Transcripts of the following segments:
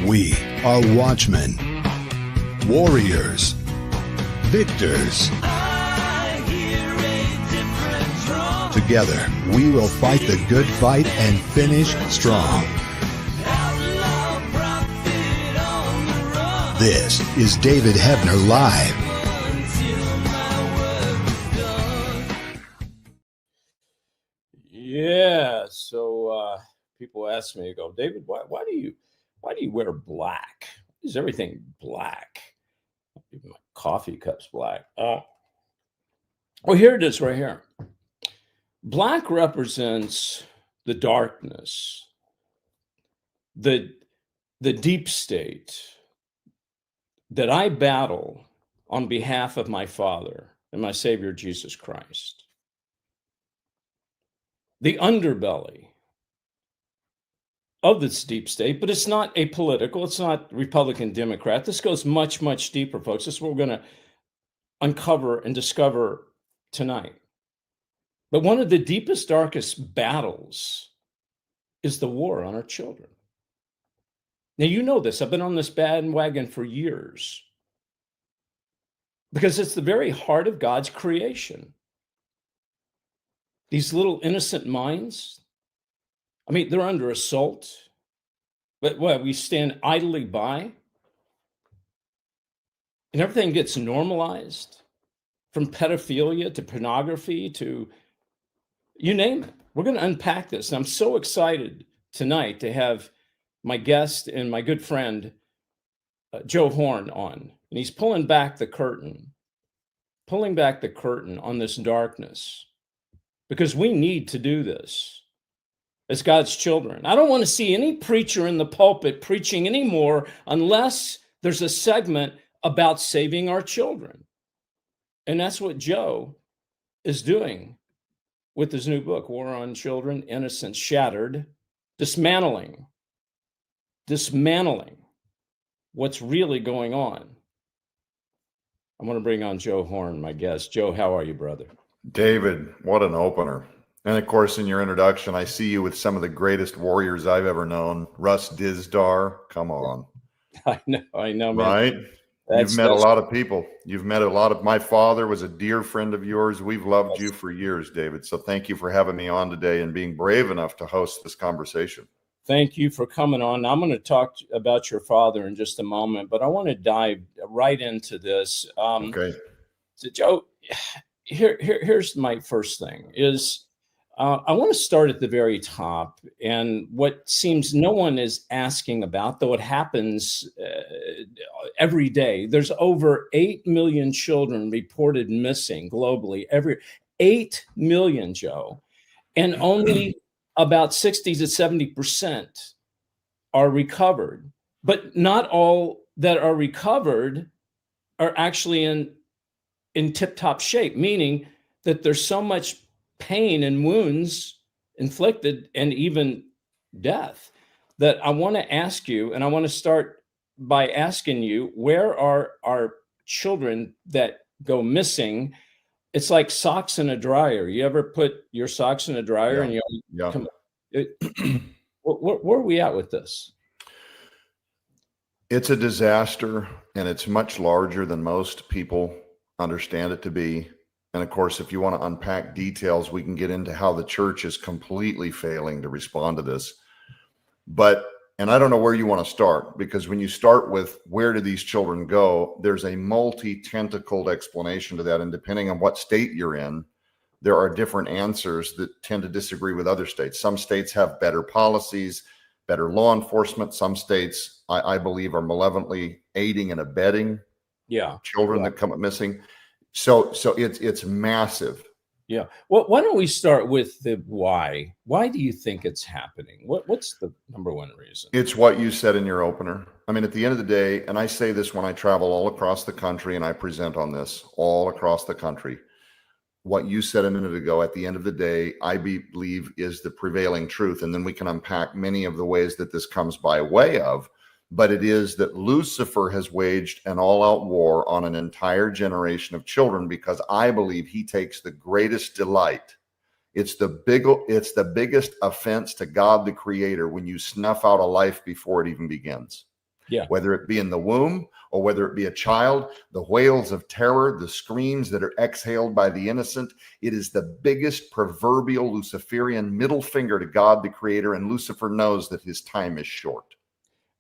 We are watchmen, warriors, victors. Together, we will fight the good fight and finish strong. This is David Hebner Live. Yeah, so people ask me, go, David, why do you wear black? Is everything black? Even my coffee cup's black. Well, here it is right here. Black represents the darkness, the deep state that I battle on behalf of my Father and my Savior, Jesus Christ. The underbelly of this deep state, but it's not apolitical. It's not Republican, Democrat. This goes much, much deeper, folks. This is what we're going to uncover and discover tonight. But one of the deepest, darkest battles is the war on our children. Now, you know this. I've been on this bandwagon for years because it's the very heart of God's creation. These little innocent minds, I mean, they're under assault. But what, we stand idly by and everything gets normalized, from pedophilia to pornography to you name it. We're going to unpack this. And I'm so excited tonight to have my guest and my good friend, Joe Horn, on. And he's pulling back the curtain on this darkness, because we need to do this as God's children. I don't want to see any preacher in the pulpit preaching anymore unless there's a segment about saving our children. And that's what Joe is doing with his new book, War on Children, Innocence Shattered, dismantling what's really going on. I want to bring on Joe Horn, my guest. Joe, how are you, brother? David, what an opener. And of course, in your introduction, I see you with some of the greatest warriors I've ever known. Russ Dizdar, come on. I know, man. Right? You've met a lot of people. My father was a dear friend of yours. We've loved you for years, David. So thank you for having me on today and being brave enough to host this conversation. Thank you for coming on. I'm going to talk about your father in just a moment, but I want to dive right into this. Okay. So Joe, here's my first thing is, I want to start at the very top, and what seems no one is asking about, though it happens every day. There's over 8 million children reported missing globally. 8 million, Joe, and only about 60 to 70% are recovered. But not all that are recovered are actually in tip-top shape, meaning that there's so much pain and wounds inflicted and even death that I want to ask you, and I want to start by asking you, where are our children that go missing? It's like socks in a dryer. You ever put your socks in a dryer and where are we at with this? It's a disaster, and it's much larger than most people understand it to be. And of course, if you want to unpack details, we can get into how the church is completely failing to respond to this. And I don't know where you want to start, because when you start with where do these children go, there's a multi-tentacled explanation to that. And depending on what state you're in, there are different answers that tend to disagree with other states. Some states have better policies, better law enforcement. Some states, I believe, are malevolently aiding and abetting children that come up missing. So it's massive. Yeah. Well, why don't we start with the why? Why do you think it's happening? What's the number one reason? It's what you said in your opener. I mean, at the end of the day, and I say this when I travel all across the country and I present on this all across the country, what you said a minute ago, at the end of the day, I believe is the prevailing truth. And then we can unpack many of the ways that this comes by way of. But it is that Lucifer has waged an all-out war on an entire generation of children, because I believe he takes the greatest delight. It's the biggest offense to God, the Creator, when you snuff out a life before it even begins. Yeah. Whether it be in the womb or whether it be a child, the wails of terror, the screams that are exhaled by the innocent, it is the biggest proverbial Luciferian middle finger to God, the Creator, and Lucifer knows that his time is short.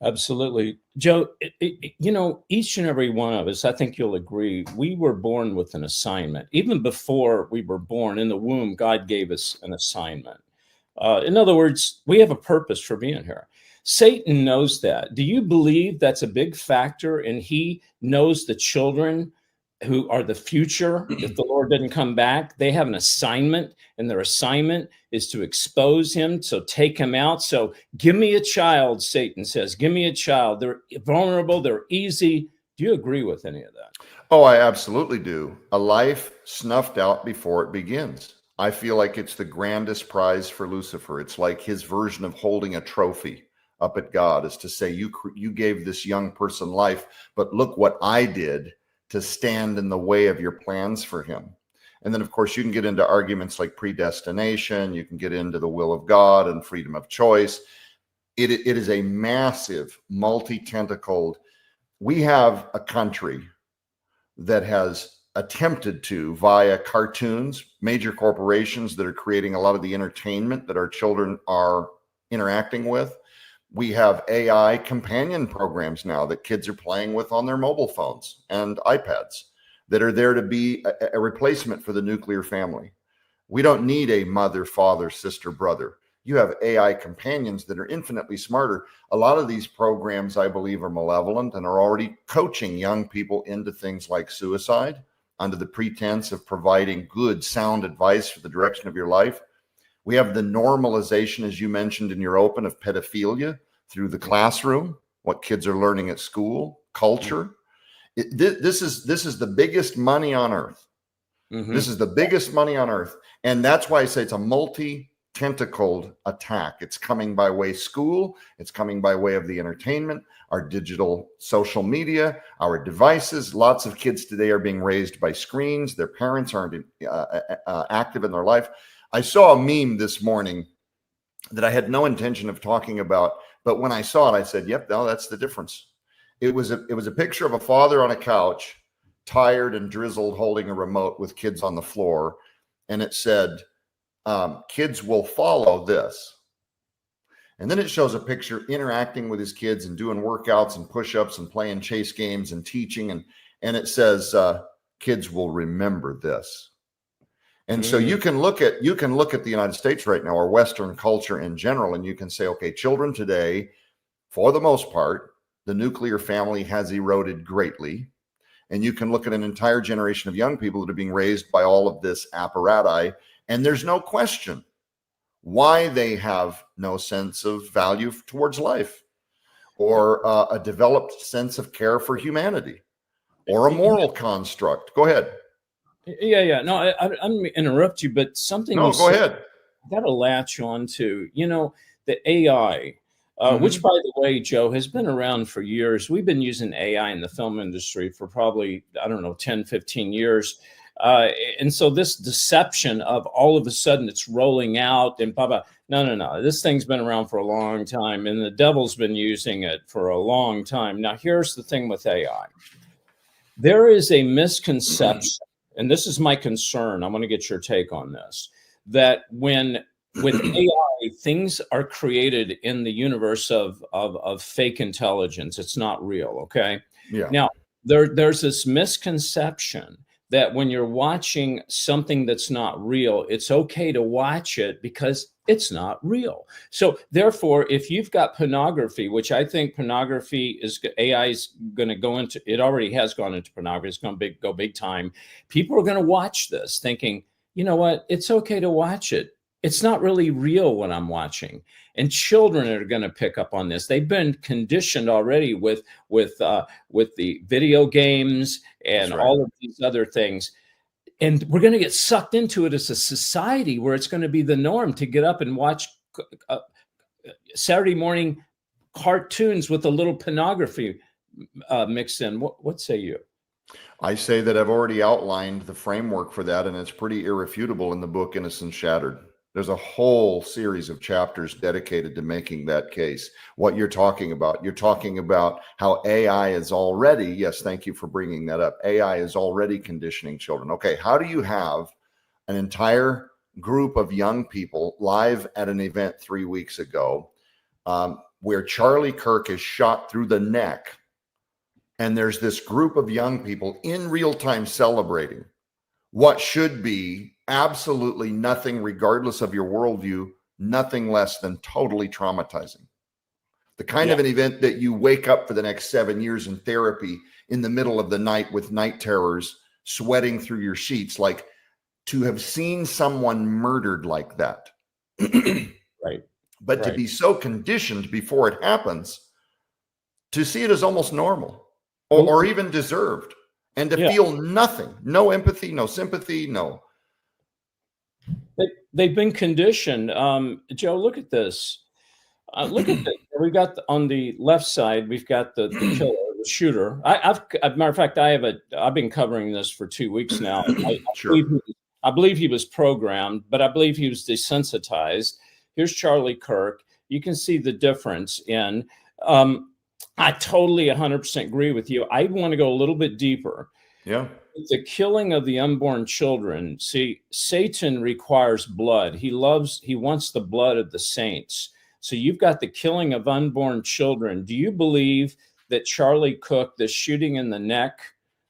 Absolutely. Joe, each and every one of us, I think you'll agree, we were born with an assignment. Even before we were born in the womb, God gave us an assignment. In other words, we have a purpose for being here. Satan knows that. Do you believe that's a big factor? And he knows the children who are the future, if the Lord didn't come back, they have an assignment, and their assignment is to expose him, so take him out. So give me a child, Satan says, give me a child. They're vulnerable, they're easy. Do you agree with any of that? Oh, I absolutely do. A life snuffed out before it begins. I feel like it's the grandest prize for Lucifer. It's like his version of holding a trophy up at God, is to say, you gave this young person life, but look what I did to stand in the way of your plans for him. And then, of course, you can get into arguments like predestination. You can get into the will of God and freedom of choice. It is a massive, multi-tentacled. We have a country that has attempted to, via cartoons, major corporations that are creating a lot of the entertainment that our children are interacting with. We have AI companion programs now that kids are playing with on their mobile phones and iPads that are there to be a replacement for the nuclear family. We don't need a mother, father, sister, brother. You have AI companions that are infinitely smarter. A lot of these programs, I believe, are malevolent and are already coaching young people into things like suicide under the pretense of providing good, sound advice for the direction of your life. We have the normalization, as you mentioned in your open, of pedophilia through the classroom, what kids are learning at school, culture. This is the biggest money on earth. Mm-hmm. This is the biggest money on earth. And that's why I say it's a multi-tentacled attack. It's coming by way of school. It's coming by way of the entertainment, our digital social media, our devices. Lots of kids today are being raised by screens. Their parents aren't active in their life. I saw a meme this morning that I had no intention of talking about, but when I saw it, I said, yep, no, that's the difference. It was a picture of a father on a couch, tired and drizzled, holding a remote with kids on the floor. And it said, kids will follow this. And then it shows a picture interacting with his kids and doing workouts and push-ups and playing chase games and teaching. And it says, kids will remember this. And so you can look at the United States right now, or Western culture in general, and you can say, okay, children today, for the most part, the nuclear family has eroded greatly. And you can look at an entire generation of young people that are being raised by all of this apparatus, and there's no question why they have no sense of value towards life, or a developed sense of care for humanity, or a moral construct. Go ahead. Yeah. No, I don't interrupt you, but something. No, go ahead. Got to latch on to, the AI, which, by the way, Joe, has been around for years. We've been using AI in the film industry for probably, 10, 15 years. And so this deception of all of a sudden it's rolling out and blah, blah. No. This thing's been around for a long time, and the devil's been using it for a long time. Now, here's the thing with AI. There is a misconception, and this is my concern. I want to get your take on this, that with AI, things are created in the universe of fake intelligence. It's not real. Okay. Yeah. Now, there's this misconception that when you're watching something that's not real, it's okay to watch it because it's not real. So therefore, if you've got pornography, which I think pornography is, AI is going to go into, it already has gone into pornography. It's going to go big time. People are going to watch this thinking, you know what? It's okay to watch it. It's not really real what I'm watching. And children are going to pick up on this. They've been conditioned already with the video games and all of these other things. And we're going to get sucked into it as a society where it's going to be the norm to get up and watch Saturday morning cartoons with a little pornography mixed in. What say you? I say that I've already outlined the framework for that, and it's pretty irrefutable in the book Innocence Shattered. There's a whole series of chapters dedicated to making that case. What you're talking about how AI is already, yes, thank you for bringing that up. AI is already conditioning children. Okay, how do you have an entire group of young people live at an event 3 weeks ago where Charlie Kirk is shot through the neck, and there's this group of young people in real time celebrating what should be absolutely nothing, regardless of your worldview, nothing less than totally traumatizing. The kind of an event that you wake up for the next 7 years in therapy in the middle of the night with night terrors, sweating through your sheets, like to have seen someone murdered like that. Right. But to be so conditioned before it happens, to see it as almost normal or even deserved, and to feel nothing, no empathy, no sympathy, no. They've been conditioned. Joe, look at this. Look at this. We've got on the left side, we've got the killer, the shooter. As a matter of fact, I've been covering this for 2 weeks now. I believe he was programmed, but I believe he was desensitized. Here's Charlie Kirk. You can see the difference in. I totally 100% agree with you. I want to go a little bit deeper. Yeah. The killing of the unborn children. See, Satan requires blood. He wants the blood of the saints. So you've got the killing of unborn children. Do you believe that Charlie Cook, the shooting in the neck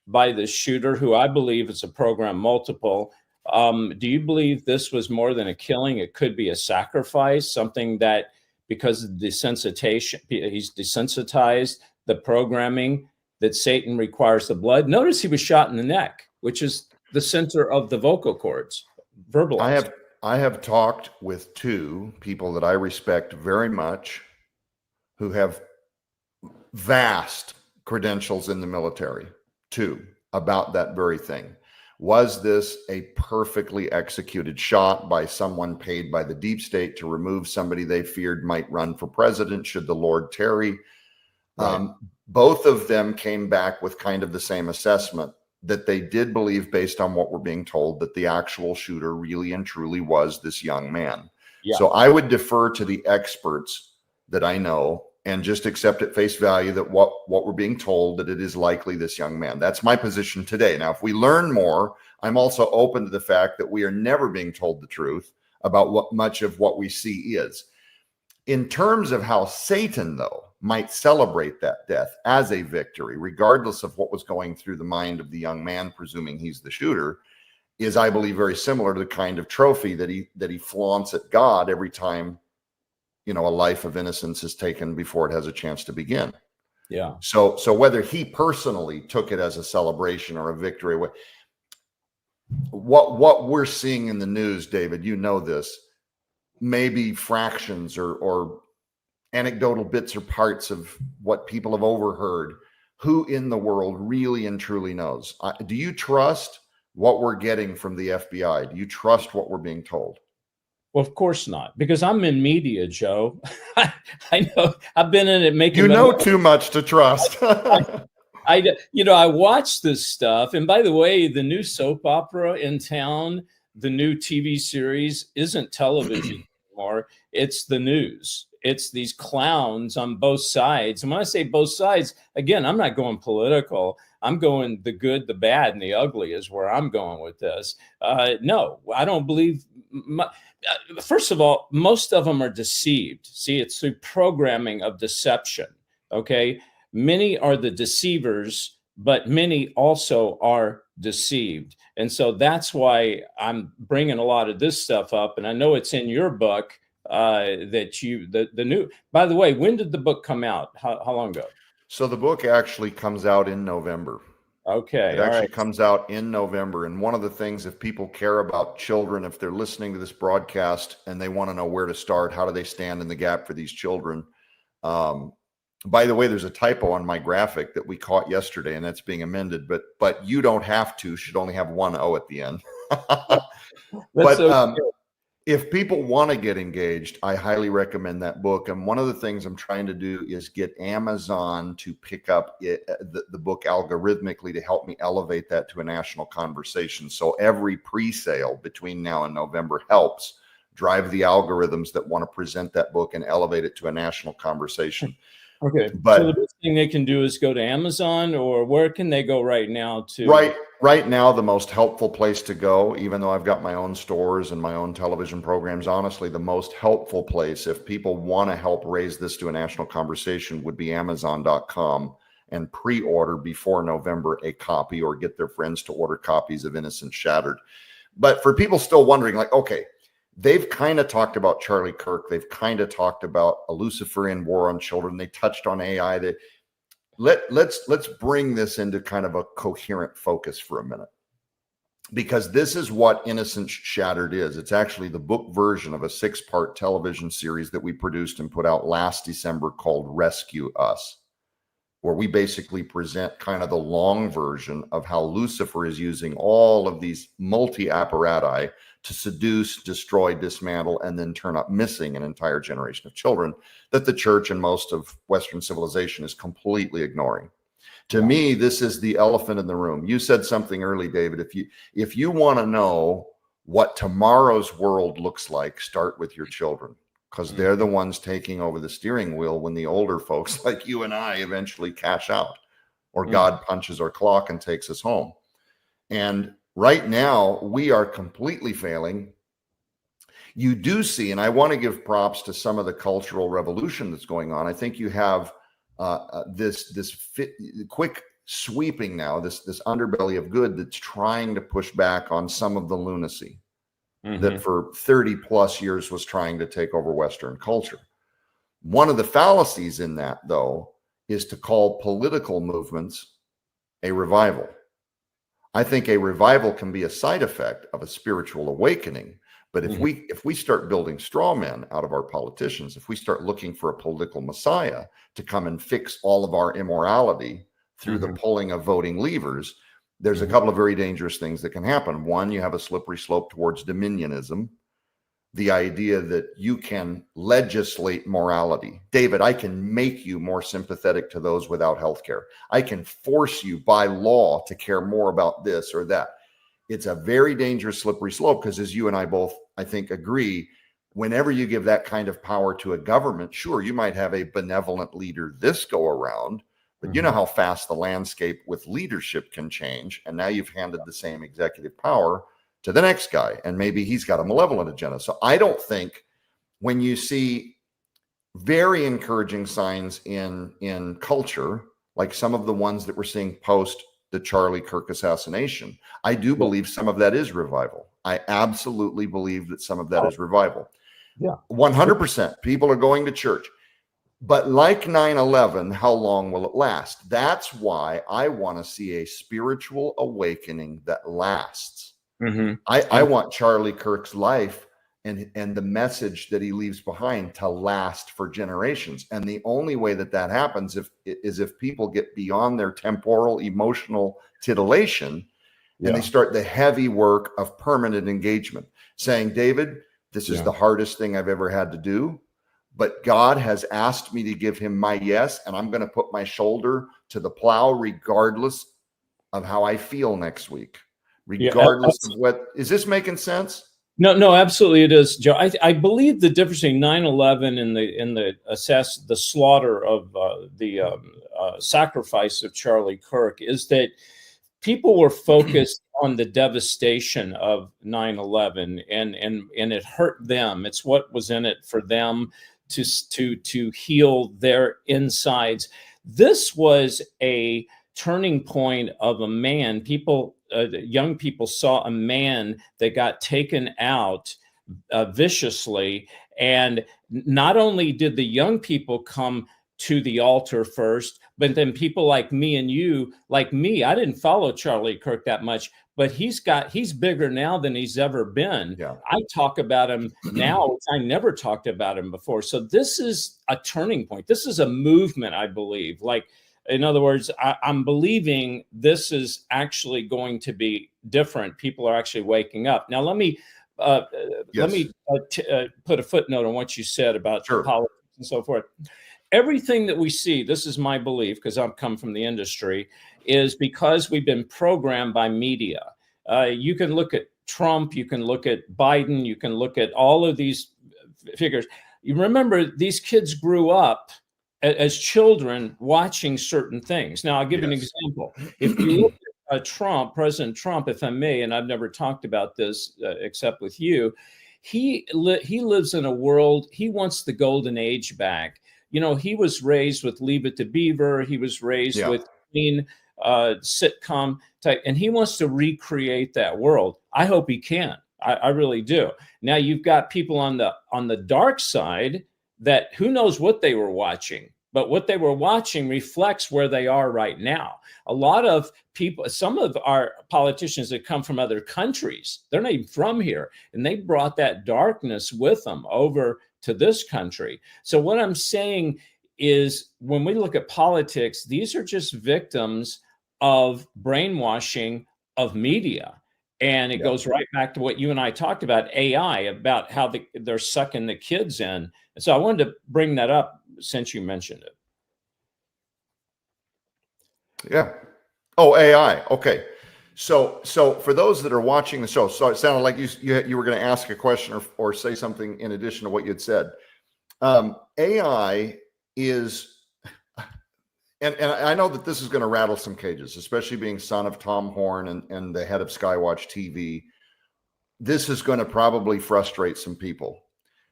by the shooter, who I believe is a program multiple, do you believe this was more than a killing? It could be a sacrifice, something that because of desensitization, he's desensitized, the programming that Satan requires the blood. Notice he was shot in the neck, which is the center of the vocal cords. Verbalized. I have talked with two people that I respect very much who have vast credentials in the military, too, about that very thing. Was this a perfectly executed shot by someone paid by the deep state to remove somebody they feared might run for president should the Lord tarry? Right. Both of them came back with kind of the same assessment, that they did believe, based on what we're being told, that the actual shooter really and truly was this young man. Yeah. So I would defer to the experts that I know and just accept at face value that what we're being told, that it is likely this young man. That's my position today. Now, if we learn more, I'm also open to the fact that we are never being told the truth about what much of what we see is. In terms of how Satan, though, might celebrate that death as a victory, regardless of what was going through the mind of the young man, presuming he's the shooter, is, I believe, very similar to the kind of trophy that he flaunts at God every time, a life of innocence is taken before it has a chance to begin. Yeah. So whether he personally took it as a celebration or a victory, what we're seeing in the news, David, this, maybe fractions or anecdotal bits or parts of what people have overheard. Who in the world really and truly knows? Do you trust what we're getting from the FBI? Do you trust what we're being told? Well, of course not, because I'm in media, Joe. I know I've been in it making. Too much to trust. I watch this stuff. And by the way, the new soap opera in town, the new TV series isn't television anymore. It's the news. It's these clowns on both sides. And when I say both sides, again, I'm not going political. I'm going the good, the bad, and the ugly is where I'm going with this. No, I don't believe. First of all, most of them are deceived. See, it's through programming of deception. Okay. Many are the deceivers, but many also are deceived. And so that's why I'm bringing a lot of this stuff up. And I know it's in your book the new, by the way, when did the book come out? How long ago? So the book actually comes out in November. Okay. It actually comes out in November. And one of the things, if people care about children, if they're listening to this broadcast and they want to know where to start, how do they stand in the gap for these children? By the way, there's a typo on my graphic that we caught yesterday, and that's being amended, but you don't have to, should only have one O at the end. If people want to get engaged, I highly recommend that book. And one of the things I'm trying to do is get Amazon to pick up the book algorithmically to help me elevate that to a national conversation. So every pre-sale between now and November helps drive the algorithms that want to present that book and elevate it to a national conversation. Okay. But so the best thing they can do is go to Amazon, or where can they go right now to? Right now, the most helpful place to go, even though I've got my own stores and my own television programs, honestly, the most helpful place, if people want to help raise this to a national conversation, would be Amazon.com, and pre-order before November a copy, or get their friends to order copies of Innocence Shattered. But for people still wondering, like, okay, they've kind of talked about Charlie Kirk. They've kind of talked about a Luciferian war on children. They touched on AI. Let's bring this into kind of a coherent focus for a minute, because this is what Innocence Shattered is. It's actually the book version of a 6-part television series that we produced and put out last December called Rescue Us, where we basically present kind of the long version of how Lucifer is using all of these multi-apparati to seduce, destroy, dismantle, and then turn up missing an entire generation of children that the church and most of Western civilization is completely ignoring. To me, this is the elephant in the room. You said something early, David. If you want to know what tomorrow's world looks like, start with your children, because they're the ones taking over the steering wheel when the older folks like you and I eventually cash out, or God punches our clock and takes us home. And right now, we are completely failing. You do see, and I want to give props to some of the cultural revolution that's going on. I think you have this quick sweeping now, this underbelly of good that's trying to push back on some of the lunacy that for 30 plus years was trying to take over Western culture. One of the fallacies in that, though, is to call political movements a revival. I think a revival can be a side effect of a spiritual awakening. But if we start building straw men out of our politicians, if we start looking for a political messiah to come and fix all of our immorality through the pulling of voting levers, there's a couple of very dangerous things that can happen. One, you have a slippery slope towards dominionism, the idea that you can legislate morality. David, I can make you more sympathetic to those without health care. I can force you by law to care more about this or that. It's a very dangerous slippery slope, because as you and I both, I think, agree, whenever you give that kind of power to a government, sure, you might have a benevolent leader this go around, but you know how fast the landscape with leadership can change. And now you've handed the same executive power to the next guy, and maybe he's got a malevolent agenda. So I don't think, when you see very encouraging signs in culture, like some of the ones that we're seeing post the Charlie Kirk assassination, I do believe some of that is revival. I absolutely believe that some of that is revival. Yeah. 100%. People are going to church. But like 9/11, how long will it last? That's why I want to see a spiritual awakening that lasts. I want Charlie Kirk's life and the message that he leaves behind to last for generations. And the only way that happens is if people get beyond their temporal, emotional titillation, and they start the heavy work of permanent engagement, saying, David, this is the hardest thing I've ever had to do, but God has asked me to give him my yes, and I'm going to put my shoulder to the plow regardless of how I feel next week. Regardless of what, is this making sense? No, absolutely it is, Joe. I believe the difference between 9/11 and the slaughter of the sacrifice of Charlie Kirk is that people were focused on the devastation of 9/11, and it hurt them. It's what was in it for them to heal their insides. This was a turning point of a man. Young people saw a man that got taken out viciously. And not only did the young people come to the altar first, but then people like me and you, like me, I didn't follow Charlie Kirk that much, but he's bigger now than he's ever been. Yeah. I talk about him now. I never talked about him before. So this is a turning point. This is a movement, I believe. Like, in other words, I'm believing this is actually going to be different. People are actually waking up. Now, let me put a footnote on what you said about politics and so forth. Everything that we see, this is my belief, because I've come from the industry, is because we've been programmed by media. You can look at Trump, you can look at Biden, you can look at all of these figures. You remember these kids grew up as children watching certain things. Now, I'll give you an example. If you look at President Trump, if I may, and I've never talked about this except with you, he lives in a world, he wants the golden age back. You know, he was raised with Leave It to Beaver. He was raised with clean sitcom type, and he wants to recreate that world. I hope he can. I really do. Now you've got people on the dark side that who knows what they were watching, but what they were watching reflects where they are right now. A lot of people, some of our politicians that come from other countries, they're not even from here, and they brought that darkness with them over to this country. So what I'm saying is, when we look at politics, these are just victims of brainwashing of media. And it goes right back to what you and I talked about, AI, about how they're sucking the kids in. So I wanted to bring that up since you mentioned it. Yeah. Oh, AI. Okay. So for those that are watching the show, so it sounded like you were going to ask a question or say something in addition to what you had said. AI is, and I know that this is going to rattle some cages, especially being son of Tom Horn and the head of Skywatch TV. This is going to probably frustrate some people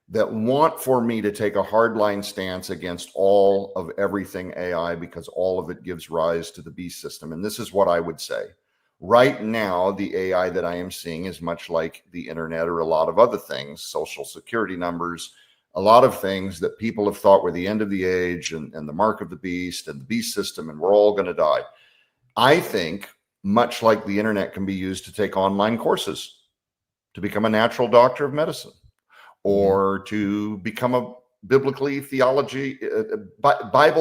that want for me to take a hardline stance against all of everything AI, because all of it gives rise to the beast system. And this is what I would say. Right now, the AI that I am seeing is much like the internet or a lot of other things, social security numbers, a lot of things that people have thought were the end of the age and the mark of the beast and the beast system, and we're all going to die. I think much like the internet can be used to take online courses, to become a natural doctor of medicine, or to become a Bible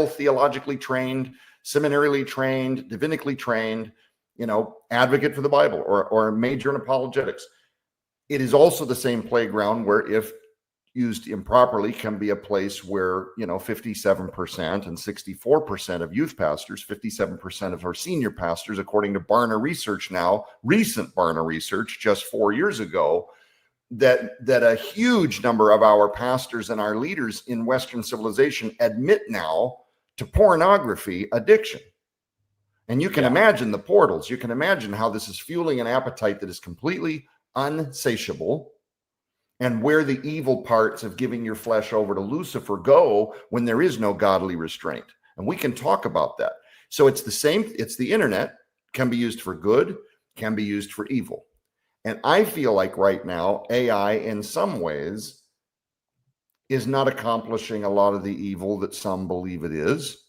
theologically trained, seminarially trained, divinically trained, advocate for the Bible, or a major in apologetics. It is also the same playground where, if used improperly, can be a place where 57% and 64% of youth pastors, 57% of our senior pastors, according to Barna research now, recent Barna research just 4 years ago, that a huge number of our pastors and our leaders in Western civilization admit now to pornography addiction. And you can imagine the portals. You can imagine how this is fueling an appetite that is completely unsatiable, and where the evil parts of giving your flesh over to Lucifer go when there is no godly restraint. And we can talk about that. So it's the same. It's the internet, can be used for good, can be used for evil. And I feel like right now, AI in some ways is not accomplishing a lot of the evil that some believe it is.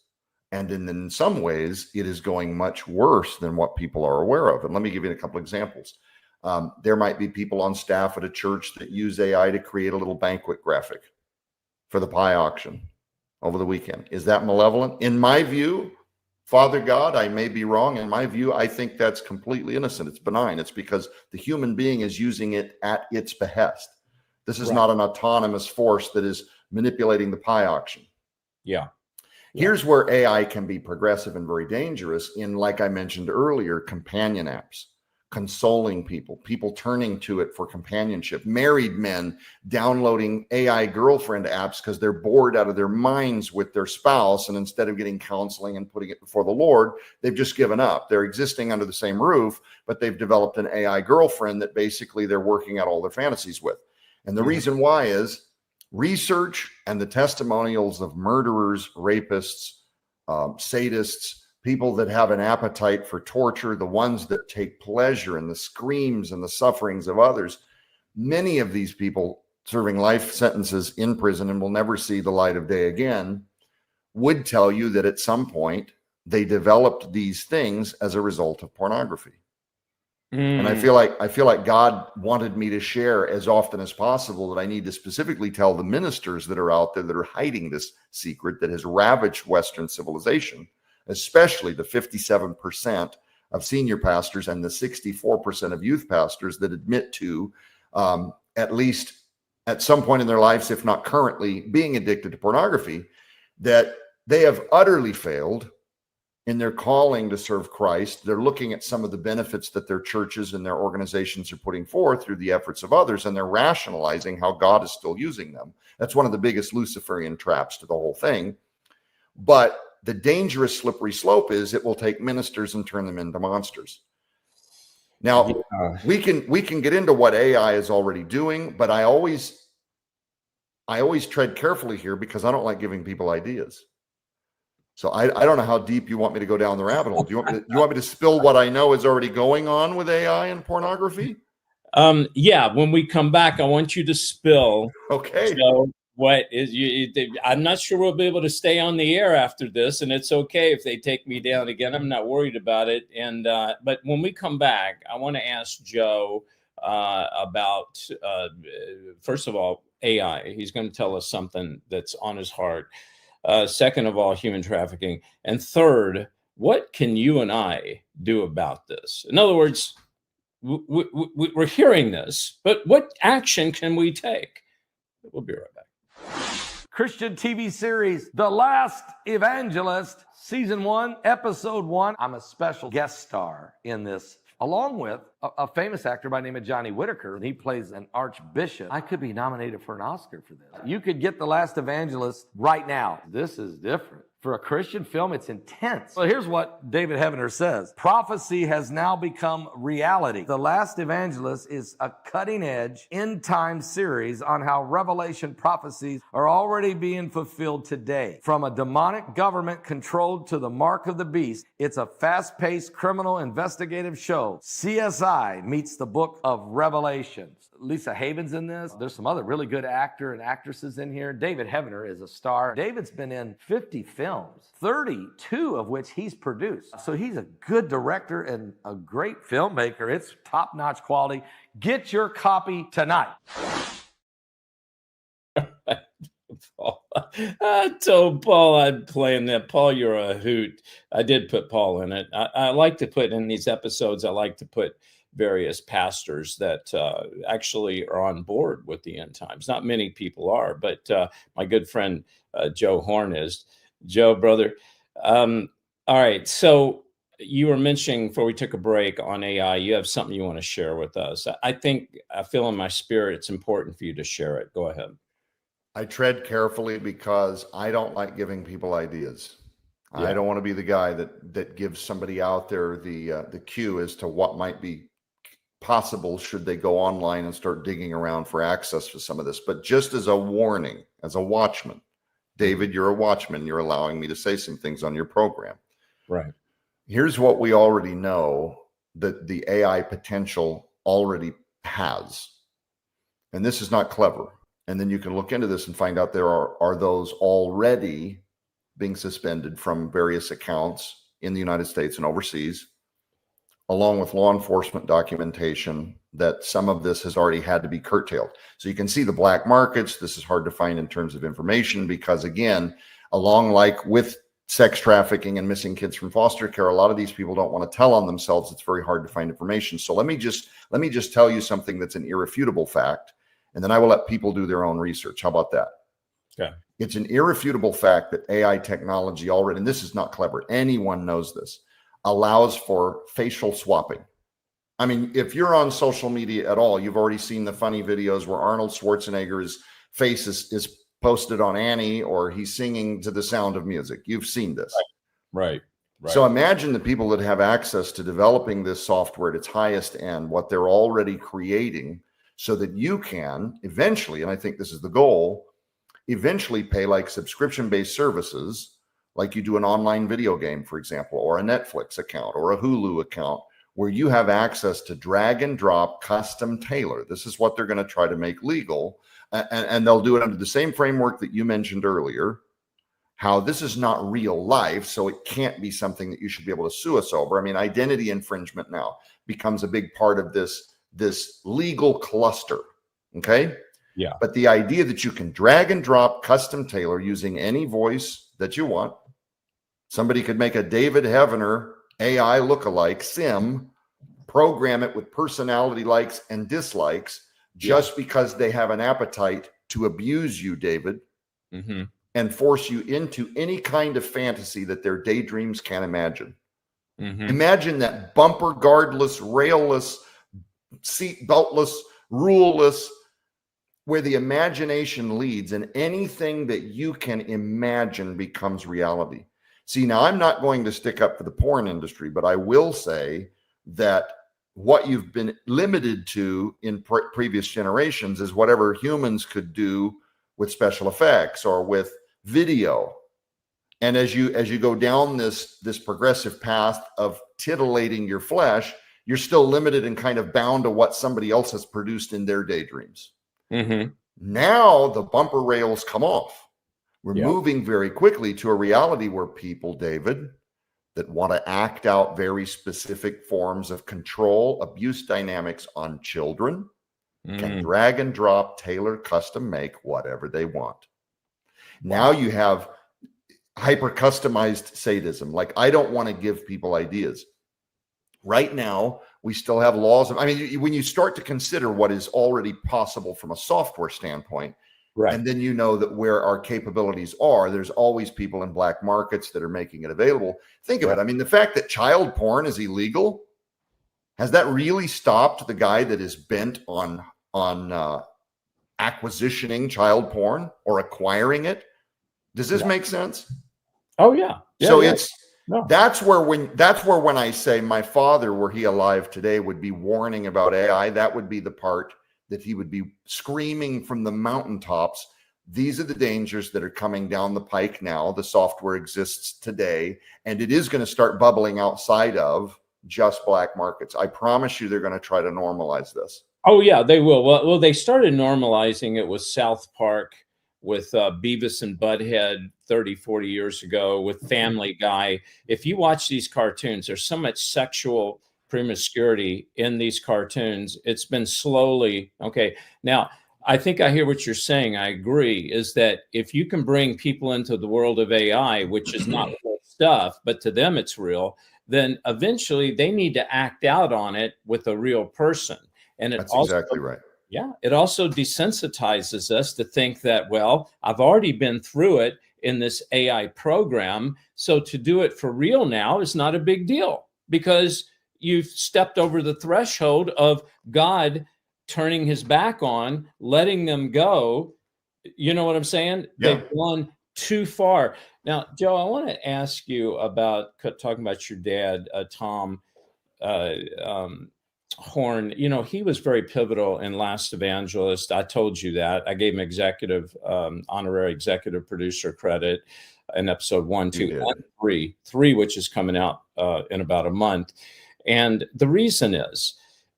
And in some ways, it is going much worse than what people are aware of. And let me give you a couple examples. There might be people on staff at a church that use AI to create a little banquet graphic for the pie auction over the weekend. Is that malevolent? In my view, Father God, I may be wrong. In my view, I think that's completely innocent. It's benign. It's because the human being is using it at its behest. This is not an autonomous force that is manipulating the pie auction. Yeah. Here's where AI can be progressive and very dangerous in, like I mentioned earlier, companion apps, consoling people turning to it for companionship, married men downloading AI girlfriend apps because they're bored out of their minds with their spouse. And instead of getting counseling and putting it before the Lord, they've just given up. They're existing under the same roof, but they've developed an AI girlfriend that basically they're working out all their fantasies with. And the reason why is research and the testimonials of murderers, rapists, sadists, people that have an appetite for torture, the ones that take pleasure in the screams and the sufferings of others. Many of these people serving life sentences in prison and will never see the light of day again would tell you that at some point they developed these things as a result of pornography. And I feel like God wanted me to share as often as possible that I need to specifically tell the ministers that are out there that are hiding this secret that has ravaged Western civilization, especially the 57% of senior pastors and the 64% of youth pastors that admit to, at least at some point in their lives, if not currently, being addicted to pornography, that they have utterly failed in their calling to serve Christ. They're looking at some of the benefits that their churches and their organizations are putting forth through the efforts of others, and they're rationalizing how God is still using them. That's one of the biggest Luciferian traps to the whole thing. But the dangerous slippery slope is it will take ministers and turn them into monsters. Now, we can get into what AI is already doing, but I always tread carefully here because I don't like giving people ideas. So I don't know how deep you want me to go down the rabbit hole. Do you want me to spill what I know is already going on with AI and pornography? Yeah, when we come back, I want you to spill. Okay. So what is I'm not sure we'll be able to stay on the air after this, and it's okay if they take me down again. I'm not worried about it. And but when we come back, I want to ask Joe about first of all, AI. He's going to tell us something that's on his heart. Second of all, human trafficking. And third, what can you and I do about this? In other words, we're hearing this, but what action can we take? We'll be right back. Christian TV series, The Last Evangelist, Season 1, Episode 1. I'm a special guest star in this, along with a famous actor by the name of Johnny Whitaker. He plays an archbishop. I could be nominated for an Oscar for this. You could get The Last Evangelist right now. This is different. For a Christian film, it's intense. Well, here's what David Heavener says. Prophecy has now become reality. The Last Evangelist is a cutting-edge, end-time series on how Revelation prophecies are already being fulfilled today. From a demonic government controlled to the mark of the beast, it's a fast-paced criminal investigative show. CSI meets the book of Revelations. Lisa Haven's in this. There's some other really good actor and actresses in here. David Heavener is a star. David's been in 50 films, 32 of which he's produced. So he's a good director and a great filmmaker. It's top-notch quality. Get your copy tonight. Paul. I told Paul I'd play in that. Paul, you're a hoot. I did put Paul in it. I like to put in these episodes, I like to put various pastors that actually are on board with the end times. Not many people are, but my good friend Joe Horn is. Joe, brother. All right. So you were mentioning before we took a break on AI, you have something you want to share with us. I feel in my spirit it's important for you to share it. Go ahead. I tread carefully because I don't like giving people ideas. Yeah. I don't want to be the guy that gives somebody out there the cue as to what might be possible should they go online and start digging around for access to some of this. But just as a warning, as a watchman, David, you're a watchman. You're allowing me to say some things on your program. Right. Here's what we already know that the AI potential already has. And this is not clever. And then you can look into this and find out there are those already being suspended from various accounts in the United States and overseas, along with law enforcement documentation that some of this has already had to be curtailed. So you can see the black markets. This is hard to find in terms of information because, again, along like with sex trafficking and missing kids from foster care, a lot of these people don't want to tell on themselves. It's very hard to find information. So let me just tell you something that's an irrefutable fact, and then I will let people do their own research. How about that? Okay. It's an irrefutable fact that AI technology already, and this is not clever, anyone knows this, allows for facial swapping. I mean, if you're on social media at all, you've already seen the funny videos where Arnold Schwarzenegger's face is posted on Annie, or he's singing to the sound of music. You've seen this. Right. So imagine the people that have access to developing this software at its highest end, what they're already creating, so that you can eventually, and I think this is the goal, eventually pay like subscription-based services, like you do an online video game, for example, or a Netflix account or a Hulu account, where you have access to drag and drop custom tailor. This is what they're going to try to make legal. And they'll do it under the same framework that you mentioned earlier, how this is not real life, so it can't be something that you should be able to sue us over. I mean, identity infringement now becomes a big part of this legal cluster, okay? Yeah. But the idea that you can drag and drop custom tailor using any voice that you want. Somebody could make a David Heavener AI lookalike sim, program it with personality likes and dislikes just because they have an appetite to abuse you, David. Mm-hmm. and force you into any kind of fantasy that their daydreams can imagine. Mm-hmm. Imagine that bumper guardless, railless, seat beltless, ruleless, where the imagination leads and anything that you can imagine becomes reality. See, now I'm not going to stick up for the porn industry, but I will say that what you've been limited to in previous generations is whatever humans could do with special effects or with video. And as you go down this progressive path of titillating your flesh, you're still limited and kind of bound to what somebody else has produced in their daydreams. Mm-hmm. Now the bumper rails come off. We're Yep. moving very quickly to a reality where people, David, that want to act out very specific forms of control, abuse dynamics on children, can drag and drop, tailor, custom make whatever they want. Now you have hyper customized sadism. Like, I don't want to give people ideas. Right now, we still have laws. I mean, when you start to consider what is already possible from a software standpoint, Right. and then you know that where our capabilities are, there's always people in black markets that are making it available. Think of it. I mean, the fact that child porn is illegal, has that really stopped the guy that is bent on acquisitioning child porn or acquiring it? Does this make sense? Oh yeah. So yeah. it's No. that's where when I say my father, were he alive today, would be warning about AI, that would be the part that he would be screaming from the mountaintops. These are the dangers that are coming down the pike now. The software exists today, and it is going to start bubbling outside of just black markets. I promise you they're going to try to normalize this. Oh yeah, they will. Well, they started normalizing it with South Park, with Beavis and Butthead 30, 40 years ago, with Family Guy. If you watch these cartoons, there's so much sexual promiscuity in these cartoons. It's been slowly, okay. Now, I think I hear what you're saying. I agree, is that if you can bring people into the world of AI, which is not real stuff, but to them it's real, then eventually they need to act out on it with a real person. And That's exactly right. Yeah, it also desensitizes us to think that, well, I've already been through it in this AI program, so to do it for real now is not a big deal, because you've stepped over the threshold of God turning his back on, letting them go. You know what I'm saying? Yeah. They've gone too far. Now, Joe, I want to ask you about talking about your dad, Tom Horn. You know, he was very pivotal in Last Evangelist. I told you that. I gave him honorary executive producer credit in episode 1, 2, and 3, which is coming out in about a month. And the reason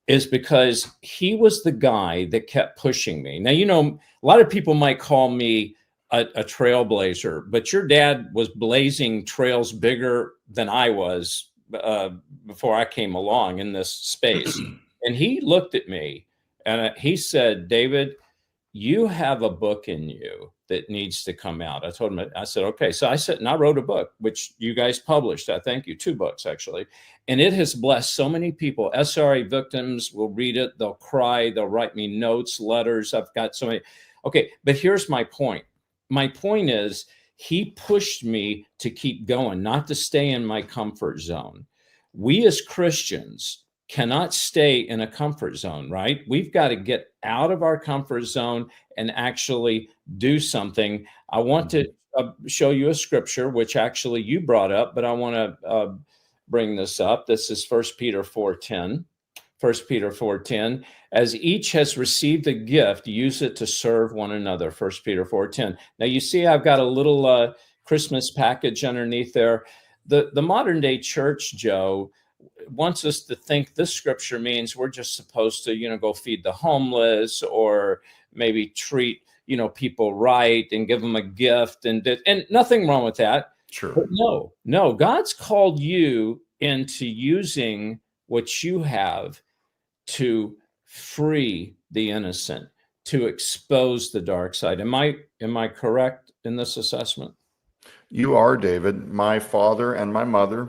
is because he was the guy that kept pushing me. Now, you know, a lot of people might call me a trailblazer, but your dad was blazing trails bigger than I was before I came along in this space. And he looked at me and he said, David, you have a book in you that needs to come out. I told him, I said, okay. So I said, and I wrote a book, which you guys published. I thank you. 2 books, actually. And it has blessed so many people. SRA victims will read it. They'll cry. They'll write me notes, letters. I've got so many. Okay. But here's my point. My point is, he pushed me to keep going, not to stay in my comfort zone. We as Christians cannot stay in a comfort zone, right? We've got to get out of our comfort zone and actually do something. I want to show you a scripture, which actually you brought up, but I want to bring this up. This is 1 Peter 4:10. 1 Peter 4:10. As each has received a gift, use it to serve one another. 1 Peter 4:10. Now you see I've got a little Christmas package underneath there. The modern day church, Joe, wants us to think this scripture means we're just supposed to, you know, go feed the homeless or maybe treat, you know, people right and give them a gift, and nothing wrong with that. Sure. But no, God's called you into using what you have to free the innocent, to expose the dark side. Am I correct in this assessment? You are, David. My father and my mother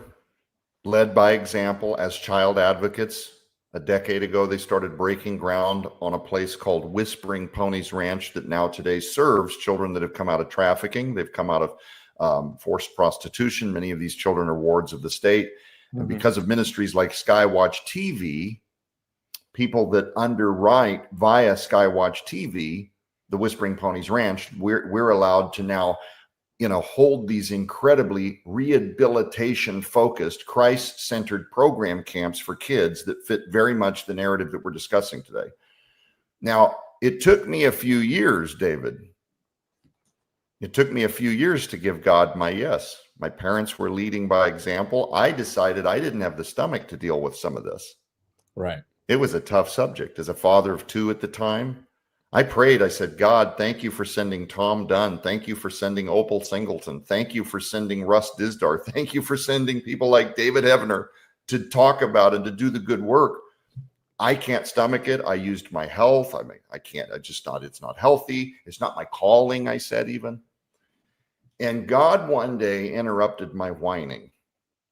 led by example as child advocates, A decade ago, they started breaking ground on a place called Whispering Ponies Ranch that now today serves children that have come out of trafficking. They've come out of forced prostitution. Many of these children are wards of the state. And because of ministries like Skywatch TV, people that underwrite via Skywatch TV, the Whispering Ponies Ranch, we're allowed to now, hold these incredibly rehabilitation-focused, Christ-centered program camps for kids that fit very much the narrative that we're discussing today. Now, it took me a few years, David. It took me a few years to give God my yes. My parents were leading by example. I decided I didn't have the stomach to deal with some of this. Right. It was a tough subject. As a father of two at the time, I prayed. I said, God, thank you for sending Tom Dunn. Thank you for sending Opal Singleton. Thank you for sending Russ Dizdar. Thank you for sending people like David Heavener to talk about and to do the good work. I can't stomach it. I used my health. I can't, it's not healthy. It's not my calling, I said even. And God one day interrupted my whining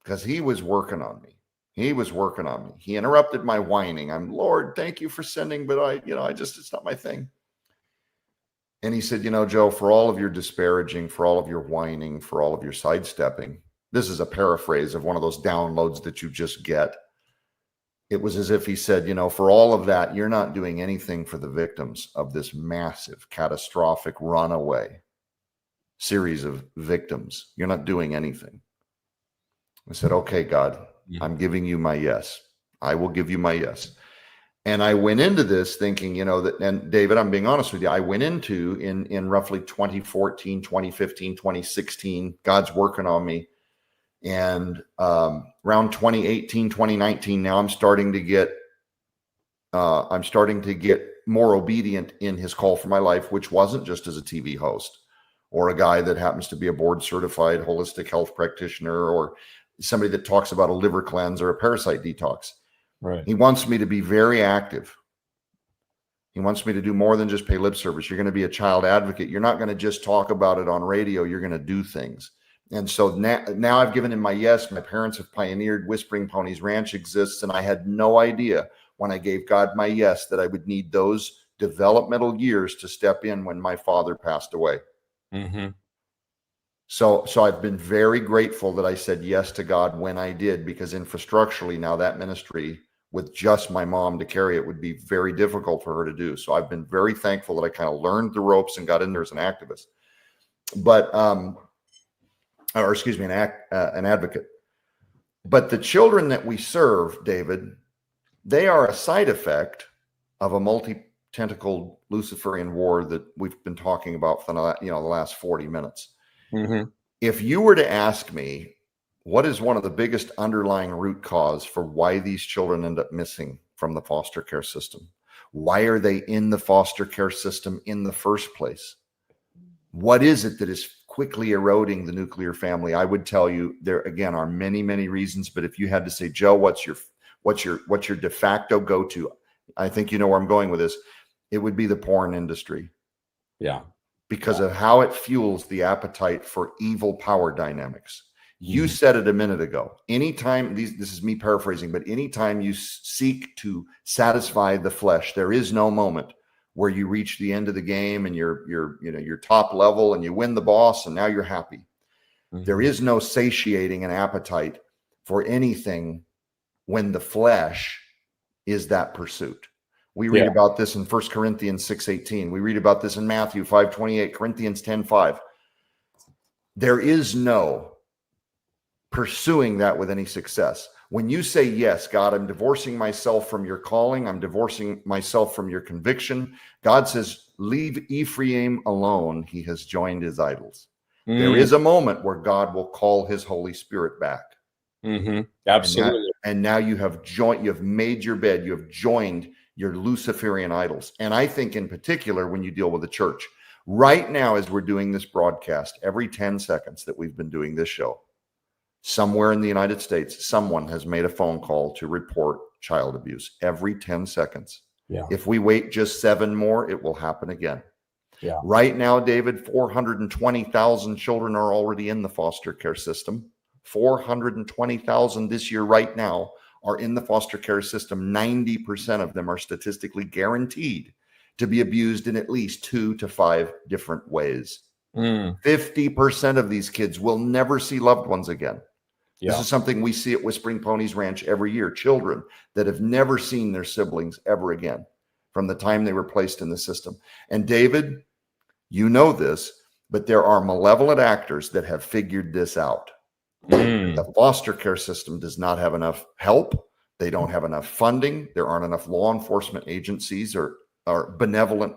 because he was working on me. He interrupted my whining. Lord, thank you for sending, but it's not my thing. And he said, Joe, for all of your disparaging, for all of your whining, for all of your sidestepping, this is a paraphrase of one of those downloads that you just get. It was as if he said, for all of that, you're not doing anything for the victims of this massive, catastrophic runaway series of victims. You're not doing anything. I said, okay, God, I'm giving you my yes. I will give you my yes. And I went into this thinking, that, and David, I'm being honest with you, I went into in roughly 2014, 2015, 2016, God's working on me. And around 2018, 2019, now I'm starting to get more obedient in his call for my life, which wasn't just as a TV host or a guy that happens to be a board certified holistic health practitioner or somebody that talks about a liver cleanse or a parasite detox. Right. He wants me to be very active. He wants me to do more than just pay lip service. You're going to be a child advocate. You're not going to just talk about it on radio. You're going to do things. And so now I've given him my yes. My parents have pioneered. Whispering Ponies Ranch exists. And I had no idea when I gave God my yes that I would need those developmental years to step in when my father passed away. Mm-hmm. So I've been very grateful that I said yes to God when I did, because infrastructurally now that ministry with just my mom to carry it would be very difficult for her to do. So I've been very thankful that I kind of learned the ropes and got in there as an activist, an advocate. But the children that we serve, David, they are a side effect of a multi-tentacled Luciferian war that we've been talking about for the last 40 minutes. Mm-hmm. If you were to ask me, what is one of the biggest underlying root cause for why these children end up missing from the foster care system? Why are they in the foster care system in the first place? What is it that is quickly eroding the nuclear family? I would tell you there again are many, many reasons. But if you had to say, Joe, what's your de facto go-to? I think you know where I'm going with this. It would be the porn industry. Yeah. Because of how it fuels the appetite for evil power dynamics. You said it a minute ago. Anytime, this is me paraphrasing, but anytime you seek to satisfy the flesh, there is no moment where you reach the end of the game and you're top level and you win the boss and now you're happy. Mm-hmm. There is no satiating an appetite for anything when the flesh is that pursuit. We read about this in 1 Corinthians 6:18. We read about this in Matthew 5:28, Corinthians 10:5. There is no pursuing that with any success. When you say, yes, God, I'm divorcing myself from your calling. I'm divorcing myself from your conviction. God says, leave Ephraim alone. He has joined his idols. There is a moment where God will call his Holy Spirit back. Mm-hmm. Absolutely. And now you have made your bed. You have joined your Luciferian idols. And I think in particular, when you deal with the church, right now, as we're doing this broadcast, every 10 seconds that we've been doing this show, somewhere in the United States, someone has made a phone call to report child abuse every 10 seconds. Yeah. If we wait just 7 more, it will happen again. Yeah. Right now, David, 420,000 children are already in the foster care system. 420,000 this year right now are in the foster care system, 90% of them are statistically guaranteed to be abused in at least 2 to 5 different ways. 50% of these kids will never see loved ones again. This is something we see at Whispering Ponies Ranch every year. Children that have never seen their siblings ever again from the time they were placed in the system. And David, you know this, but there are malevolent actors that have figured this out. The foster care system does not have enough help. They don't have enough funding. There aren't enough law enforcement agencies or benevolent